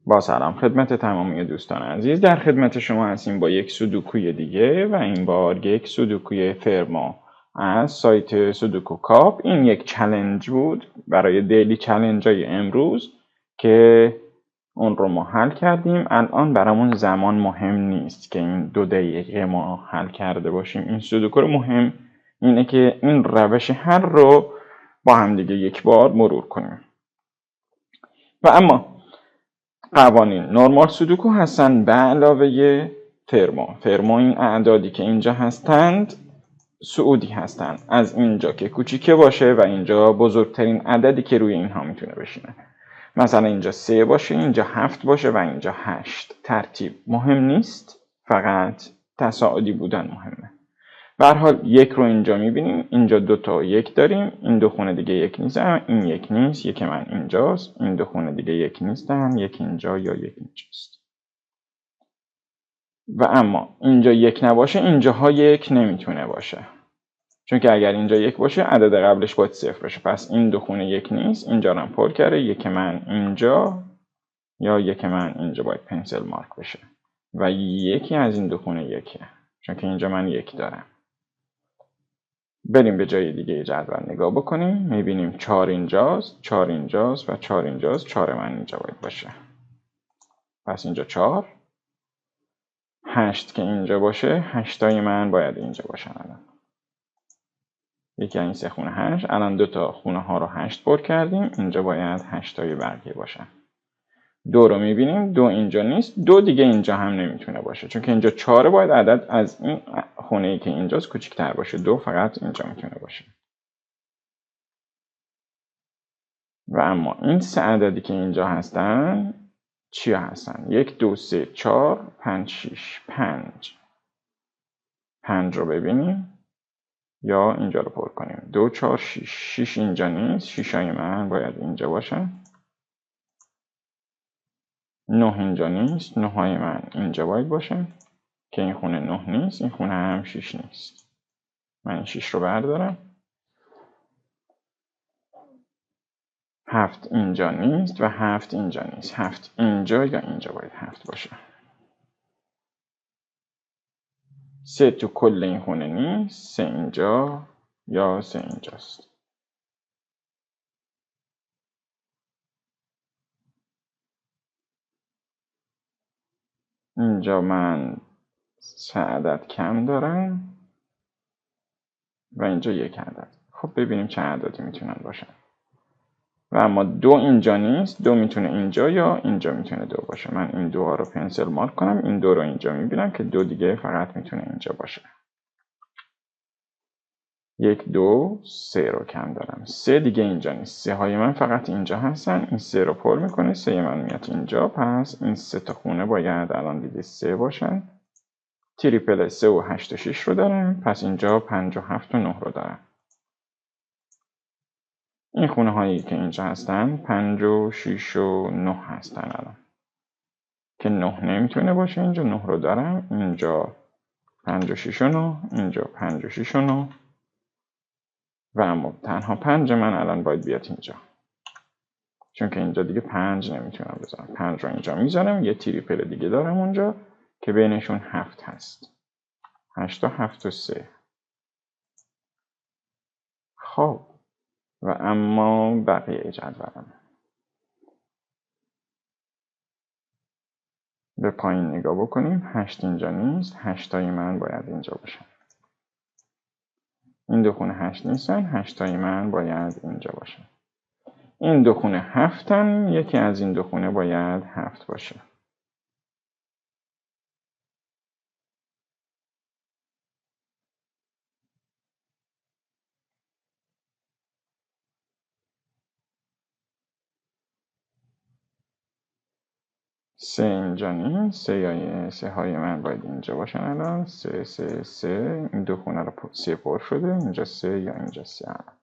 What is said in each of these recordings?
با سلام خدمت تمامی دوستان عزیز، در خدمت شما هستیم با یک سودوکوی دیگه و این بار یک سودوکوی فرما از سایت سودوکو کاپ. این یک چالش بود برای دیلی چالش های امروز که اون رو ما حل کردیم. الان برامون زمان مهم نیست که این 2 دقیقه ما حل کرده باشیم. این سودوکو رو مهم اینه که این روش حل رو با هم دیگه یک بار مرور کنیم. و اما قوانین نرمال سودوکو هستن به علاوه فرما این اعدادی که اینجا هستند صعودی هستند، از اینجا که کوچیکه باشه و اینجا بزرگترین عددی که روی اینها میتونه بشینه. مثلا اینجا 3 باشه، اینجا 7 باشه و اینجا 8. ترتیب مهم نیست، فقط تصاعدی بودن مهمه. به هر حال 1 رو اینجا میبینیم، اینجا 2 تا 1 داریم، این 2 خونه دیگه 1 نیست، این 1 نیست، 1 من اینجاست، این 2 خونه دیگه 1 نیستن، 1 اینجا یا 1 اینجاست. و اما اینجا 1 نباشه، اینجاها 1 نمیتونه باشه، چون که اگر اینجا 1 باشه عدد قبلش باید 0 بشه. پس این 2 خونه 1 نیست، اینجا رو هم پر کرده، 1 من اینجا یا 1 من اینجا باید پنسل مارک بشه و یکی از این 2 خونه 1، چون که اینجا من 1 دارم. بریم به جای دیگه جدول نگاه بکنیم، میبینیم 4 اینجاست، 4 اینجاست و 4 اینجاست، 4 من اینجا باید باشه. پس اینجا 4. 8 که اینجا باشه، 8 تای من باید اینجا باشن. الان یکی این 3 خونه 8، الان 2 تا خونه ها رو 8 پر کردیم، اینجا باید 8 تای بقیه باشن. 2 رو میبینیم، 2 اینجا نیست، 2 دیگه اینجا هم نمیتونه باشه، چون که اینجا 4 باید عدد از این خونه ای که اینجاست کوچیک‌تر باشه. 2 فقط اینجا میتونه باشه. و اما این 3 عددی که اینجا هستن چیا هستن؟ 1 2 3 4 5 6 5 رو ببینیم یا اینجا رو پر کنیم. 2 4 6 اینجا نیست، 6 های من باید اینجا باشن. 9 اینجا نیست، 9 های من اینجا باید باشن که این خونه 9 نیست، این خونه هم 6 نیست. من این 6 رو بردارم. 7 اینجا نیست و 7 اینجا نیست، 7 اینجا یا اینجا باید 7 باشه. 3 تو کل این خونه نیست، 3 اینجا یا 3 اینجاست. اینجا من 3 عدد کم دارم و اینجا 1 عدد. خب ببینیم چه عددی میتونن باشن. و اما 2 اینجا نیست، 2 میتونه اینجا یا اینجا میتونه 2 باشه. من این 2 ها رو پنسل مارک کنم، این 2 رو اینجا میبینم که 2 دیگه فقط میتونه اینجا باشه. 1 2 3 رو کم دارم، 3 دیگه اینجا نیست، 3 های من فقط اینجا هستن، این 3 رو پر میکنه، 3 من میاد اینجا. پس این 3 تا خونه باید الان دیگه 3 باشن. تریپل 3 و 8 و 6 رو دارم، پس اینجا 5 و 7 و 9 رو دارم. این خونه هایی که اینجا هستن 5 و 6 و 9 هستن الان، که 9 نمیتونه باشه. اینجا 9 رو دارم، اینجا 5 و 6 و 9، اینجا 5 و 6 و 9 و اما تنها 5 من الان باید بیاد اینجا، چون که اینجا دیگه 5 نمیتونم بذارم. 5 رو اینجا میذارم، یه تریپل دیگه دارم اونجا که بینشون 7 هست. 8 تا 7 و 3. خب و اما بقیه جدولم. به پایین نگاه بکنیم، 8 اینجا نیست، 8 تای من باید اینجا باشن. این 2 خونه 8 نیستن، 8 تای من باید اینجا باشن. این 2 خونه 7 یکی از این 2 خونه باید 7 باشه. سه اینجا نیست، سه های من باید اینجا باشن الان. 3 3 3، این 2 خونه رو 3 پر شده، اینجا 3 یا اینجا 3 الان.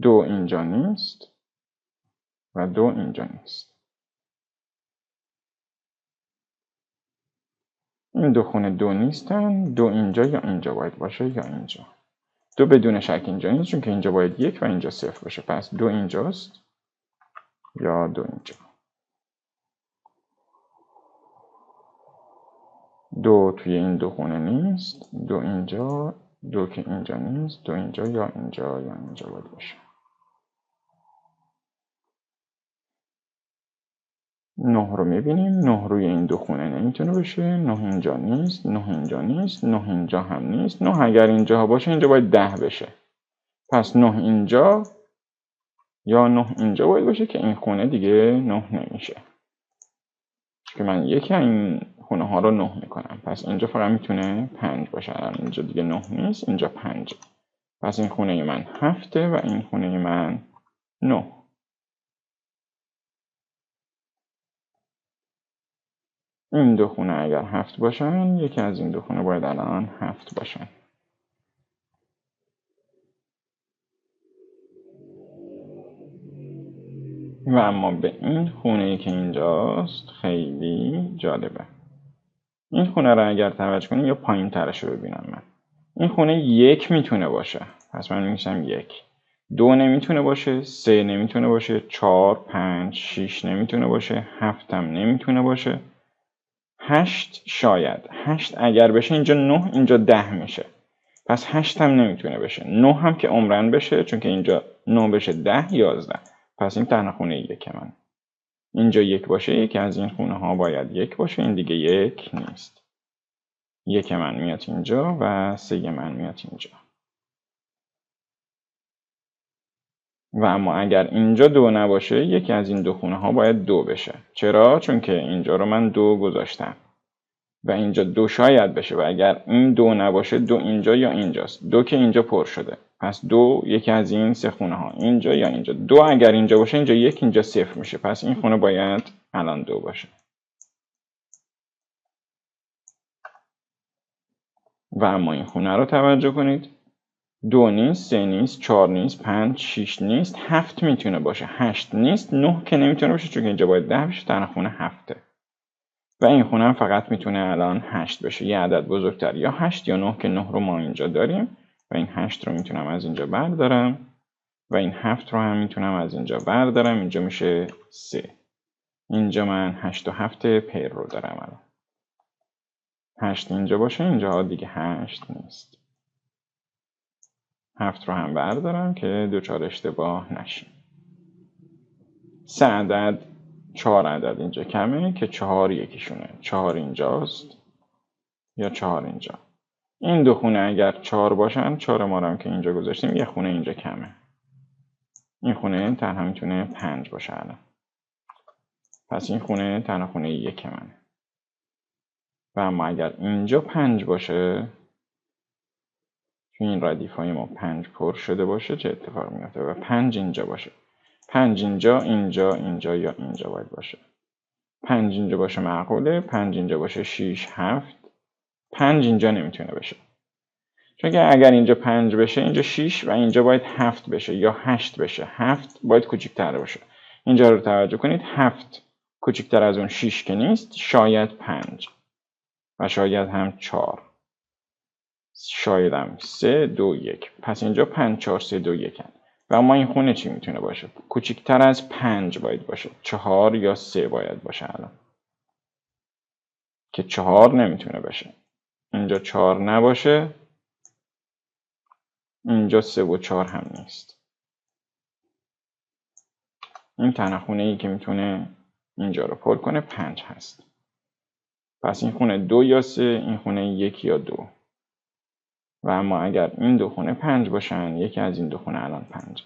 2 اینجا نیست و 2 اینجا نیست. این 2 خونه 2 نیستن، 2 اینجا یا اینجا باید باشه یا اینجا. 2 بدون شک اینجا نیست، چون که اینجا باید 1 و اینجا 0 باشه. پس 2 اینجاست یا 2 اینجا. 2 توی این دو خونه نیست، 2 اینجا، 2 که اینجا نیست، 2 اینجا یا اینجا یا اینجا باید باشه. 9 رو میبینیم، 9 روی این دو خونه نمیتونه باشه، 9 اینجا نیست، 9 اینجا نیست، 9 اینجا هم نیست. 9 اگر اینجا باشه اینجا باید 10 بشه. پس 9 اینجا یا 9 اینجا باید باشه که این خونه دیگه 9 نمیشه. که من یکی این خونه ها رو 9 میکنم. پس اینجا فقط میتونه 5 باشه. اینجا دیگه 9 نیست، اینجا 5. پس این خونه من 7 و این خونه من 9. این دو خونه اگر 7 باشن، یکی از این دو خونه باید الان 7 باشن. و اما به این خونه که اینجاست خیلی جالبه. این خونه رو اگر توجه کنیم یا پایین ترش رو ببینم من. این خونه 1 میتونه باشه. پس من می‌نویسم 1. 2 نمیتونه باشه، 3 نمیتونه باشه، 4، 5، 6 نمیتونه باشه، 7 هم نمیتونه باشه. 8 شاید. 8 اگر بشه اینجا 9 اینجا 10 میشه. پس 8 هم نمیتونه بشه. 9 هم که عمرن بشه چون که اینجا 9 بشه 10 11. پس این تنها خونه 1 من. اینجا 1 باشه یکی از این خونه ها باید 1 باشه، این دیگه 1 نیست. 1 من میاد اینجا و 3 من میاد اینجا. و اما اگر اینجا 2 نباشه یکی از این دو خونه ها باید 2 بشه. چرا؟ چون که اینجا رو من 2 گذاشتم و اینجا 2 شاید بشه و اگر این 2 نباشه 2 اینجا یا اینجاست. 2 که اینجا پر شده. پس 2 یکی از این سه خونه ها اینجا یا اینجا. 2 اگر اینجا باشه اینجا 1 اینجا 0 میشه. پس این خونه باید الان 2 باشه. و اما این خونه رو توجه کنید. 2 نیست، 3 نیست، 4 نیست، 5، 6 نیست، 7 میتونه باشه، 8 نیست، 9 که نمیتونه باشه چون که اینجا باید 10 بشه، تنها خونه 7. و این خونه هم فقط میتونه الان 8 بشه. یه عدد بزرگتر یا 8 یا 9 که 9 رو ما اینجا داریم و این 8 رو میتونم از اینجا بردارم و این 7 رو هم میتونم از اینجا بردارم. اینجا میشه 3. اینجا من 8 و 7 پیر رو دارم الان. 8 اینجا باشه اینجا دیگه 8 نیست. 7 رو هم بردارم که دوچار اشتباه نشیم. 3 عدد 4 عدد اینجا کمه که 4 یکیشونه. 4 اینجاست یا 4 اینجا. این دو خونه اگر 4 باشن 4 ما رو هم که اینجا گذاشتیم یه خونه اینجا کمه. این خونه تنها میتونه 5 باشه الان. پس این خونه تنها خونه 1 منه. و اما اگر اینجا 5 باشه چون این ردیف های ما 5 پر شده باشه چه اتفاق میفته و 5 اینجا باشه. 5 اینجا، اینجا، اینجا یا اینجا باید باشه. 5 اینجا باشه معقوله، 5 اینجا باشه 6، 7. 5 اینجا نمیتونه بشه. چون که اگر اینجا 5 بشه اینجا 6 و اینجا باید 7 بشه یا 8 بشه. 7 باید کوچیک‌تر باشه. اینجا رو توجه کنید 7 کوچیک‌تر از اون 6 که نیست، شاید 5 و شاید هم 4. شاید هم 3 2 1. پس اینجا 5 4 3 2 1 هست. و اما این خونه چی میتونه باشه؟ کوچیک‌تر از 5 باید باشه. 4 یا 3 باید باشه الان. که 4 نمیتونه باشه. اینجا 4 نباشه. اینجا 3 و 4 هم نیست. این تنها خونه ای که میتونه اینجا رو پر کنه 5 هست. پس این خونه 2 یا 3، این خونه 1 یا 2. و اما اگر این دو خونه 5 باشن یکی از این دو خونه الان 5.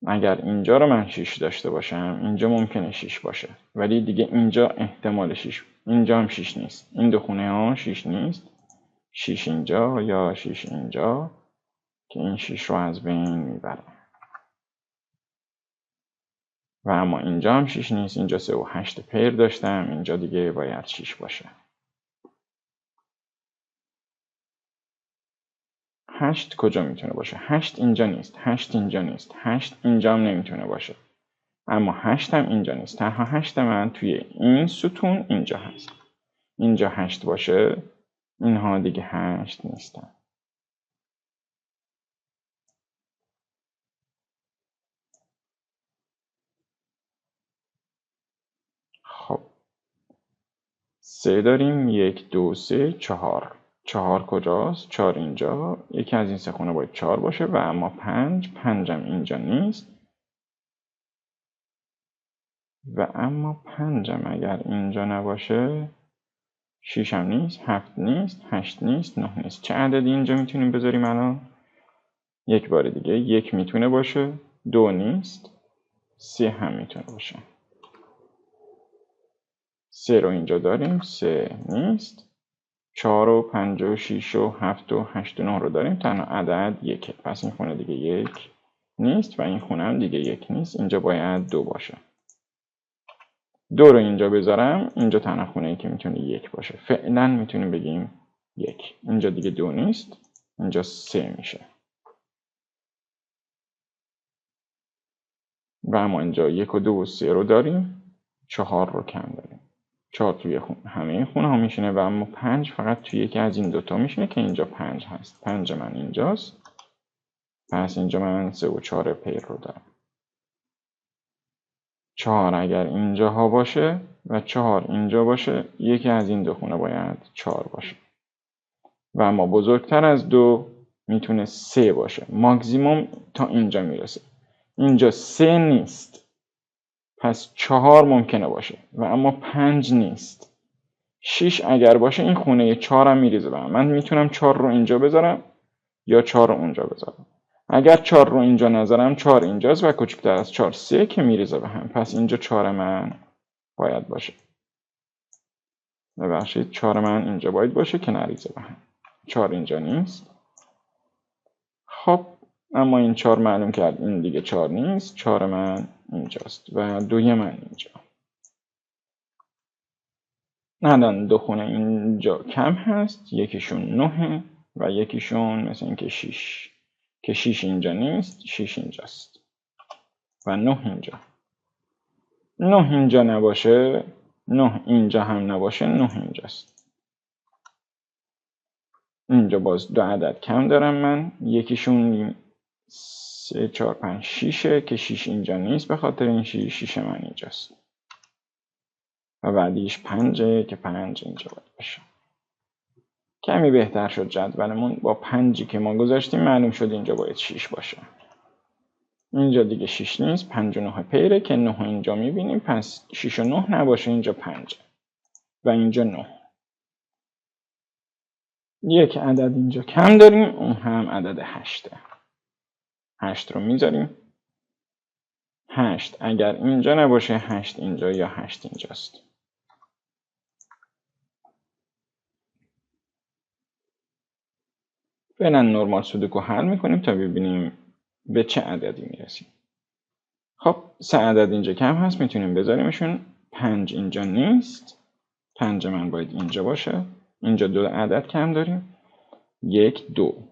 اگر اینجا رو من 6 داشته باشم اینجا ممکنه 6 باشه ولی دیگه اینجا احتمال 6. اینجا هم 6 نیست. این دو خونه ها 6 نیست. 6 اینجا یا 6 اینجا که این 6 رو از بین میبره. و اما اینجا هم 6 نیست. اینجا 3 و 8 پیر داشتم. اینجا دیگه باید 6 باشه. 8 کجا میتونه باشه؟ 8 اینجا نیست. 8 اینجا نیست. 8 اینجا هم نمیتونه باشه. اما 8 هم اینجا نیست. تنها 8 من توی این ستون اینجا هست. اینجا 8 باشه اینها دیگه 8 نیستن. خب 3 داریم، 1 2 3 4. 4 کجاست؟ 4 اینجا. یکی از این سه خونه باید 4 باشه و اما 5 هم اینجا نیست. و اما 5 هم اگر اینجا نباشه 6 هم نیست، 7 نیست، 8 نیست، 9 نیست. چه عددی اینجا میتونیم بذاریم الان؟ یک بار دیگه 1 میتونه باشه، 2 نیست، 3 هم میتونه باشه. 3 رو اینجا داریم، 3 نیست. 4 و 5 و 6 و 7 و 8 و 9 رو داریم، تنها عدد 1. پس این خونه دیگه 1 نیست و این خونه هم دیگه 1 نیست. اینجا باید 2 باشه. 2 رو اینجا بذارم، اینجا تنها خونه‌ای که میتونه 1 باشه. فعلا میتونیم بگیم 1. اینجا دیگه 2 نیست، اینجا 3 میشه. و اما اینجا 1 و 2 و 3 رو داریم، 4 رو کم داریم. 4 توی همه این خونه ها میشینه و اما 5 فقط توی یکی از این دوتا میشینه که اینجا 5 هست. 5 من اینجاست. پس اینجا من 3 و 4 پیر رو دارم. 4 اگر اینجاها باشه و 4 اینجا باشه، یکی از این دو خونه باید 4 باشه. و اما بزرگتر از 2 میتونه 3 باشه. ماکسیموم تا اینجا میرسه. اینجا 3 نیست. پس 4 ممکنه باشه و اما 5 نیست. 6 اگر باشه این خونه 4 هم میریزه به هم. من میتونم 4 رو اینجا بذارم یا 4 رو اونجا بذارم. اگر 4 رو اینجا نذارم 4 اینجاست و کوچکتر از 4 3 که میریزه به هم. پس اینجا 4 من باید باشه. ببخشید 4 من اینجا باید باشه که نریزه به هم. 4 اینجا نیست. خب اما این 4 معلوم کرد این دیگه 4 نیست. 4 من اینجاست و 2 من اینجا. الان دو خونه اینجا کم هست. یکیشون 9 و یکیشون مثل این که 6. که 6 اینجا نیست، 6 اینجاست. و 9 اینجا. 9 اینجا نباشه، 9 اینجا هم نباشه، 9 اینجاست. اینجا باز دو عدد کم دارم من. یکیشون 3 4 5 6 که 6 اینجا نیست، به خاطر این 6 من اینجاست. و بعدیش 5 که 5 اینجا باید باشه. کمی بهتر شد جدولمون. با 5 که ما گذاشتیم معلوم شد اینجا باید 6 باشه. اینجا دیگه 6 نیست، 5 و 9 پیره که 9 اینجا میبینیم. پس 6 و 9 نباشه، اینجا 5 و اینجا 9. یک عدد اینجا کم داریم، اون هم عدد 8. 8 رو میذاریم. 8 اگر اینجا نباشه 8 اینجا یا 8 اینجاست. فعلا نرمال سودوکو حل میکنیم تا ببینیم به چه عددی میرسیم. خب 3 عدد اینجا کم هست، میتونیم بذاریمشون. 5 اینجا نیست. 5 من باید اینجا باشه. اینجا 2 عدد کم داریم. 1 2.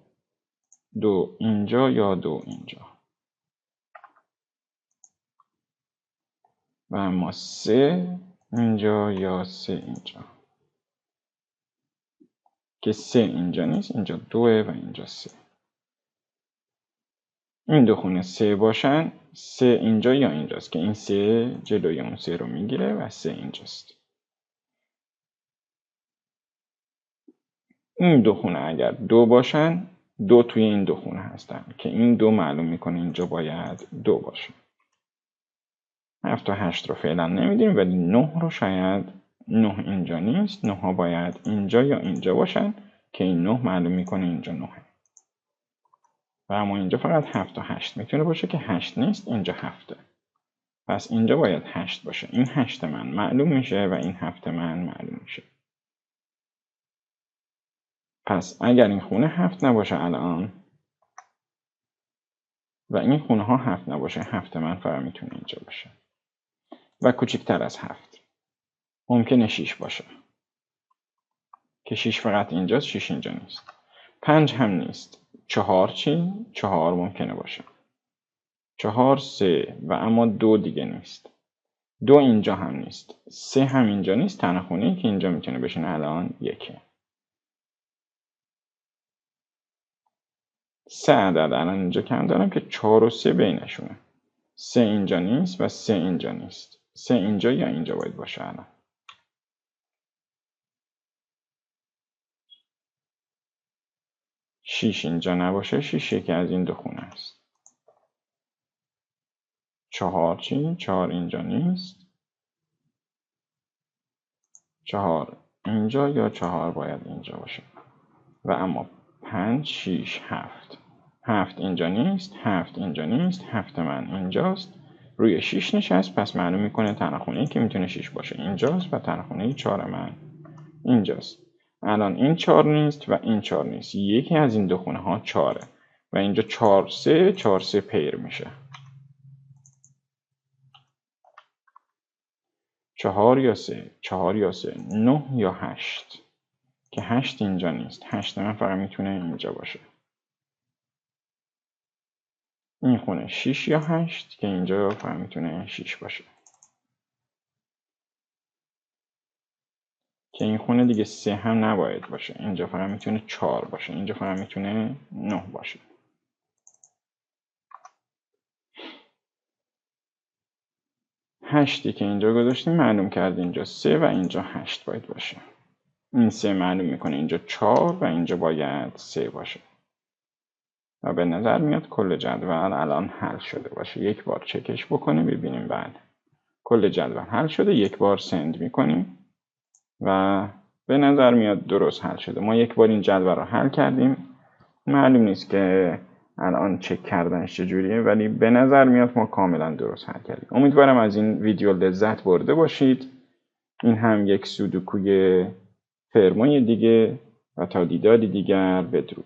2 اینجا یا 2 اینجا. و اما 3 اینجا یا 3 اینجا. که 3 اینجا نیست، اینجا 2 و اینجا 3. این دو خونه 3 باشن، 3 اینجا یا اینجاست که این 3 جلوی اون 3 رو میگیره و 3 اینجاست. این دو خونه اگر 2 باشن، 2 توی این دو خونه هستن که این 2 معلوم میکنه اینجا باید 2 باشه. 7 و 8 رو فعلا نمیدیم ولی 9 رو شاید 9 اینجا نیست. 9 ها باید اینجا یا اینجا باشن که این 9 معلوم میکنه اینجا 9. و اما اینجا فقط 7 و 8 میتونه باشه که 8 نیست، اینجا 7. پس اینجا باید 8 باشه. این 8 من معلوم میشه و این 7 من معلوم میشه. پس اگر این خونه 7 نباشه الان و این خونه ها 7 نباشه، 7 من فقط میتونه اینجا باشه. و کوچکتر از 7 ممکنه 6 باشه که 6 فقط اینجاست، 6 اینجا نیست. 5 هم نیست. 4 چی؟ 4 ممکنه باشه. 4 3 و اما 2 دیگه نیست. 2 اینجا هم نیست. 3 هم اینجا نیست. تنها خونه‌ای که اینجا میتونه بشینه الان 1. 3 عدد الان اینجا کم دارم که 4 و 3 بینشونه. 3 اینجا نیست و 3 اینجا نیست. 3 اینجا یا اینجا باید باشه الان. 6 اینجا نباشه، 6 یکی از این دو خونه است. 4 چی؟ 4 اینجا نیست. 4 اینجا یا 4 باید اینجا باشه. و اما 5 6 7. 7 اینجا نیست، 7 اینجا نیست، 7 من اینجاست. روی 6 نشست، پس معلوم میکنه تنها خونه‌ای که میتونه 6 باشه اینجاست و تنها خونه 4 من اینجاست. الان این 4 نیست و این 4 نیست. یکی از این دو خونه ها 4 و اینجا 4 3 4 3 پیر میشه. 4 یا 3 4 یا 3 9 یا 8 که 8 اینجا نیست. 8 من فقط میتونه اینجا باشه. این خونه 6 یا 8 که اینجا فقط میتونه 6 باشه. که این خونه دیگه 3 هم نباید باشه. اینجا فقط میتونه 4 باشه. اینجا فقط میتونه 9 باشه. هشتی که اینجا گذاشتیم معلوم کرد اینجا 3 و اینجا 8 باید باشه. این 3 معلوم میکنه اینجا 4 و اینجا باید 3 باشه. و به نظر میاد کل جدول الان حل شده باشه. یک بار چکش بکنیم ببینیم. بله کل جدول حل شده. یک بار سند میکنیم و به نظر میاد درست حل شده. ما یک بار این جدول رو حل کردیم. معلوم نیست که الان چک کردنش چجوریه، ولی به نظر میاد ما کاملا درست حل کردیم. امیدوارم از این ویدیو لذت برده باشید. این هم یک سودوکوی فرمای دیگه و تا دیداری دیگر بدرود.